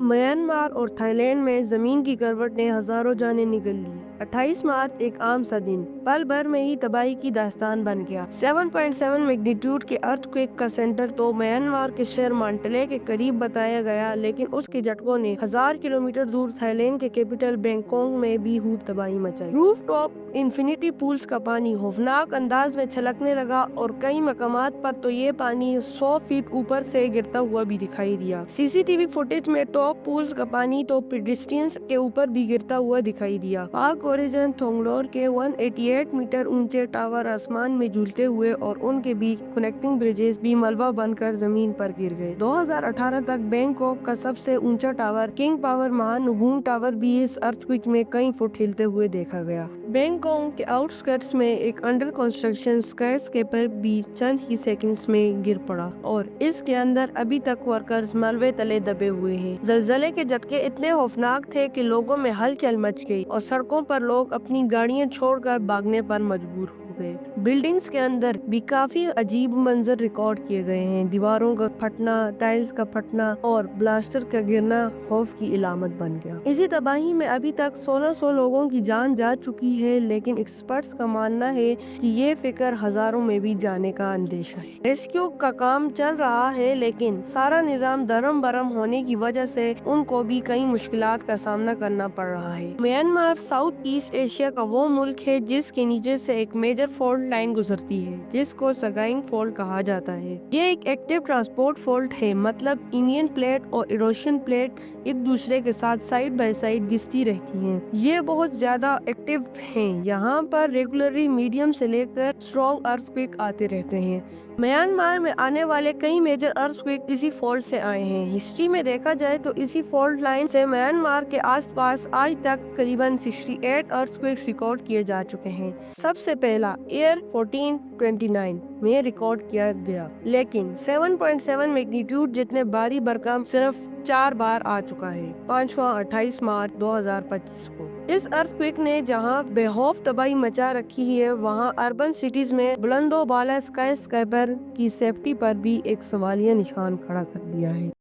Myanmar और Thailand में जमीन की करवट ने हजारों जानें निगल ली। 28 मार्च एक आम सा दिन पल भर में ही तबाही की दास्तान बन गया। 7.7 मैग्नीट्यूड के अर्थक्वेक का सेंटर तो म्यांमार के शहर मांटले के करीब बताया गया, लेकिन उसके झटकों ने 1000 किलोमीटर दूर थाईलैंड के कैपिटल बैंकॉक में भी खूब तबाही मचाई। रूफ टॉप इन्फिनिटी पूल्स का पानी खौफनाक अंदाज में छलकने लगा और कई मकामात पर तो ये पानी 100 फीट ऊपर से गिरता हुआ भी दिखाई दिया। सीसीटीवी फुटेज में टॉप पूल्स का पानी तो पेडेस्ट्रियंस के ऊपर भी गिरता हुआ दिखाई दिया। पाक ओरिजिन थोंगडोर के 188 मीटर ऊंचे टावर आसमान में झूलते हुए और उनके बीच कनेक्टिंग ब्रिजेस भी मलबा बनकर जमीन पर गिर गए। 2018 तक बैंकॉक का सबसे ऊंचा टावर किंग पावर महानुभूम टावर भी इस अर्थक्वेक में कई फुट हिलते हुए देखा गया। बैंकॉक के आउटस्कर्ट्स में एक अंडर कंस्ट्रक्शन स्काईस्केपर भी चंद ही सेकंड्स में गिर पड़ा और इसके अंदर अभी तक वर्कर्स मलबे तले दबे हुए हैं। ज़लज़ले के झटके इतने खौफनाक थे कि लोगों में हलचल मच गई और सड़कों पर लोग अपनी गाड़ियां छोड़कर भागने पर मजबूर हो गए। बिल्डिंग्स के अंदर भी काफी अजीब मंजर रिकॉर्ड किए गए हैं। दीवारों का फटना, टाइल्स का फटना और ब्लास्टर का गिरना खौफ की इलामत बन गया। इसी तबाही में अभी तक 1600 लोगों की जान जा चुकी है, लेकिन एक्सपर्ट्स का मानना है कि ये फिक्र हजारों में भी जाने का अंदेशा है। रेस्क्यू का काम चल रहा है, लेकिन सारा निजाम दरम बरम होने की वजह से उनको भी कई मुश्किलात का सामना करना पड़ रहा है। म्यांमार साउथ ईस्ट एशिया का वो मुल्क है जिसके नीचे से एक मेजर फॉल्ट लाइन गुजरती है, जिसको सगाइंग फॉल्ट कहा जाता है। ये एक एक्टिव ट्रांसपोर्ट फॉल्ट है, मतलब इंडियन प्लेट और इरोशियन प्लेट एक दूसरे के साथ साइड बाय साइड घिसती रहती हैं। ये बहुत ज्यादा एक्टिव हैं। यहाँ पर रेगुलरली मीडियम से लेकर स्ट्रॉन्ग अर्थक्वेक आते रहते हैं। म्यांमार में आने वाले कई मेजर अर्थक्वेक इसी फॉल्ट से आए हैं। हिस्ट्री में देखा जाए तो इसी फॉल्ट लाइन से म्यांमार के आसपास आज तक करीबन 68 अर्थक्वेक्स रिकॉर्ड किए जा चुके हैं। सबसे पहला ईयर 1429 में रिकॉर्ड किया गया, लेकिन 7.7 मैग्नीट्यूड जितने भारी भरकम सिर्फ 4 बार आ चुका है। पांचवा 28 मार्च 2025 को। इस अर्थक्वेक ने जहां बेखौफ तबाही मचा रखी है, वहां अर्बन सिटीज में बुलंदो बाला स्काईस्केपर की सेफ्टी पर भी एक सवालिया निशान खड़ा कर दिया है।